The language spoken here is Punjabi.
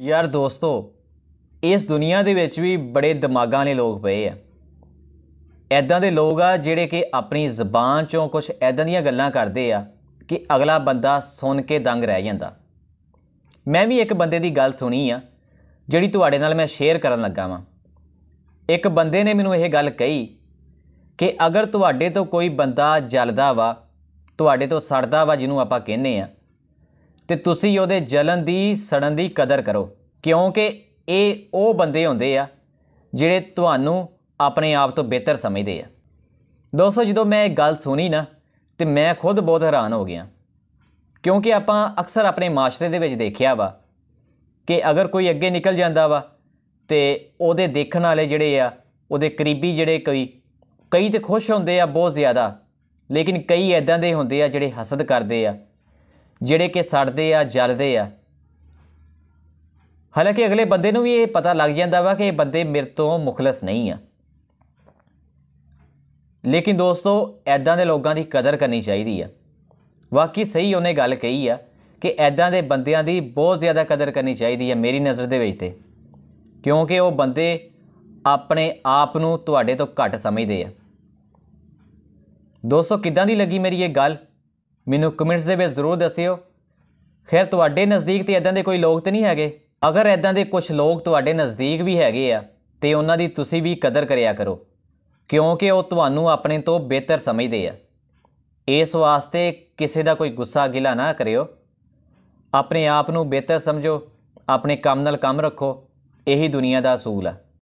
यार दोस्तों, इस दुनिया ਦੇ ਵਿੱਚ ਵੀ बड़े ਦਿਮਾਗਾਂ ਵਾਲੇ ਲੋਕ ਪਏ ਆ। ਇੱਦਾਂ ਦੇ ਲੋਕ ਆ ਜਿਹੜੇ ਕਿ ਆਪਣੀ ਜ਼ਬਾਨ ਚੋਂ ਕੁਝ ਇੱਦਾਂ ਦੀਆਂ ਗੱਲਾਂ ਕਰਦੇ ਆ ਕਿ ਅਗਲਾ ਬੰਦਾ ਸੁਣ ਕੇ ਦੰਗ ਰਹਿ ਜਾਂਦਾ। ਮੈਂ ਵੀ ਇੱਕ ਬੰਦੇ ਦੀ ਗੱਲ ਸੁਣੀ ਆ ਜਿਹੜੀ ਤੁਹਾਡੇ ਨਾਲ ਮੈਂ ਸ਼ੇਅਰ ਕਰਨ ਲੱਗਾ ਵਾਂ। ਇੱਕ ਬੰਦੇ ਨੇ ਮੈਨੂੰ ਇਹ ਗੱਲ ਕਹੀ ਕਿ ਅਗਰ ਤੁਹਾਡੇ ਤੋਂ ਕੋਈ ਬੰਦਾ ਜਲਦਾ ਵਾ, ਤੁਹਾਡੇ ਤੋਂ ਸੜਦਾ ਵਾ ਜਿਹਨੂੰ ਆਪਾਂ ਕਹਿੰਦੇ ਆ, ਤੇ ਤੁਸੀਂ ਉਹਦੇ ਜਲਨ ਦੀ ਸੜਨ ਦੀ ਕਦਰ ਕਰੋ, ਕਿਉਂਕਿ ਇਹ ਉਹ ਬੰਦੇ ਹੁੰਦੇ ਆ ਜਿਹੜੇ ਤੁਹਾਨੂੰ ਆਪਣੇ ਆਪ ਤੋਂ ਬਿਹਤਰ ਸਮਝਦੇ ਆ। ਦੋਸਤੋ, ਜਦੋਂ ਮੈਂ ਇਹ ਗੱਲ ਸੁਣੀ ਨਾ ਤੇ ਮੈਂ ਖੁਦ ਬਹੁਤ ਹੈਰਾਨ ਹੋ ਗਿਆ, ਕਿਉਂਕਿ ਆਪਾਂ ਅਕਸਰ ਆਪਣੇ ਮਾਸ਼ਰੇ ਦੇ ਵਿੱਚ ਦੇਖਿਆ ਵਾ ਕਿ ਅਗਰ ਕੋਈ ਅੱਗੇ ਨਿਕਲ ਜਾਂਦਾ ਵਾ ਤੇ ਉਹਦੇ ਦੇਖਣ ਵਾਲੇ ਜਿਹੜੇ ਆ, ਉਹਦੇ ਕਰੀਬੀ ਜਿਹੜੇ ਕਈ ਤੇ ਖੁਸ਼ ਹੁੰਦੇ ਆ ਬਹੁਤ ਜ਼ਿਆਦਾ, ਲੇਕਿਨ ਕਈ ਇੱਦਾਂ ਦੇ ਹੁੰਦੇ ਆ ਜਿਹੜੇ ਹਸਦ ਕਰਦੇ ਆ, ਜਿਹੜੇ ਕਿ ਸੜਦੇ ਆ, ਜਲਦੇ ਆ। ਹਾਲਾਂਕਿ ਅਗਲੇ ਬੰਦੇ ਨੂੰ ਵੀ ਇਹ ਪਤਾ ਲੱਗ ਜਾਂਦਾ ਵਾ ਕਿ ਇਹ ਬੰਦੇ ਮੇਰੇ ਤੋਂ ਮੁਖਲਸ ਨਹੀਂ ਆ। ਲੇਕਿਨ ਦੋਸਤੋ, ਇੱਦਾਂ ਦੇ ਲੋਕਾਂ ਦੀ ਕਦਰ ਕਰਨੀ ਚਾਹੀਦੀ ਆ। ਵਾਕਈ ਸਹੀ ਉਹਨੇ ਗੱਲ ਕਹੀ ਆ ਕਿ ਇੱਦਾਂ ਦੇ ਬੰਦਿਆਂ ਦੀ ਬਹੁਤ ਜ਼ਿਆਦਾ ਕਦਰ ਕਰਨੀ ਚਾਹੀਦੀ ਆ ਮੇਰੀ ਨਜ਼ਰ ਦੇ ਵਿੱਚ, ਤੇ ਕਿਉਂਕਿ ਉਹ ਬੰਦੇ ਆਪਣੇ ਆਪ ਨੂੰ ਤੁਹਾਡੇ ਤੋਂ ਘੱਟ ਸਮਝਦੇ ਆ। ਦੋਸਤੋ, ਕਿੱਦਾਂ ਦੀ ਲੱਗੀ ਮੇਰੀ ਇਹ ਗੱਲ ਮੈਨੂੰ ਕਮੈਂਟਸ ਦੇ ਵਿੱਚ ਜ਼ਰੂਰ ਦੱਸਿਓ। ਖੈਰ, ਤੁਹਾਡੇ ਨਜ਼ਦੀਕ ਤੇ ਇੱਦਾਂ ਦੇ ਕੋਈ ਲੋਕ ਤਾਂ ਨਹੀਂ ਹੈਗੇ? ਅਗਰ ਇੱਦਾਂ ਦੇ ਕੁਝ ਲੋਕ ਤੁਹਾਡੇ ਨਜ਼ਦੀਕ ਵੀ ਹੈਗੇ ਆ ਤੇ ਉਹਨਾਂ ਦੀ ਤੁਸੀਂ ਵੀ ਕਦਰ ਕਰਿਆ ਕਰੋ, ਕਿਉਂਕਿ ਉਹ ਤੁਹਾਨੂੰ ਆਪਣੇ ਤੋਂ ਬਿਹਤਰ ਸਮਝਦੇ ਆ। ਇਸ ਵਾਸਤੇ ਕਿਸੇ ਦਾ ਕੋਈ ਗੁੱਸਾ ਗਿਲਾ ਨਾ ਕਰਿਓ, ਆਪਣੇ ਆਪ ਨੂੰ ਬਿਹਤਰ ਸਮਝੋ, ਆਪਣੇ ਕੰਮ ਨਾਲ ਕੰਮ ਰੱਖੋ। ਇਹੀ ਦੁਨੀਆ ਦਾ ਅਸੂਲ ਆ।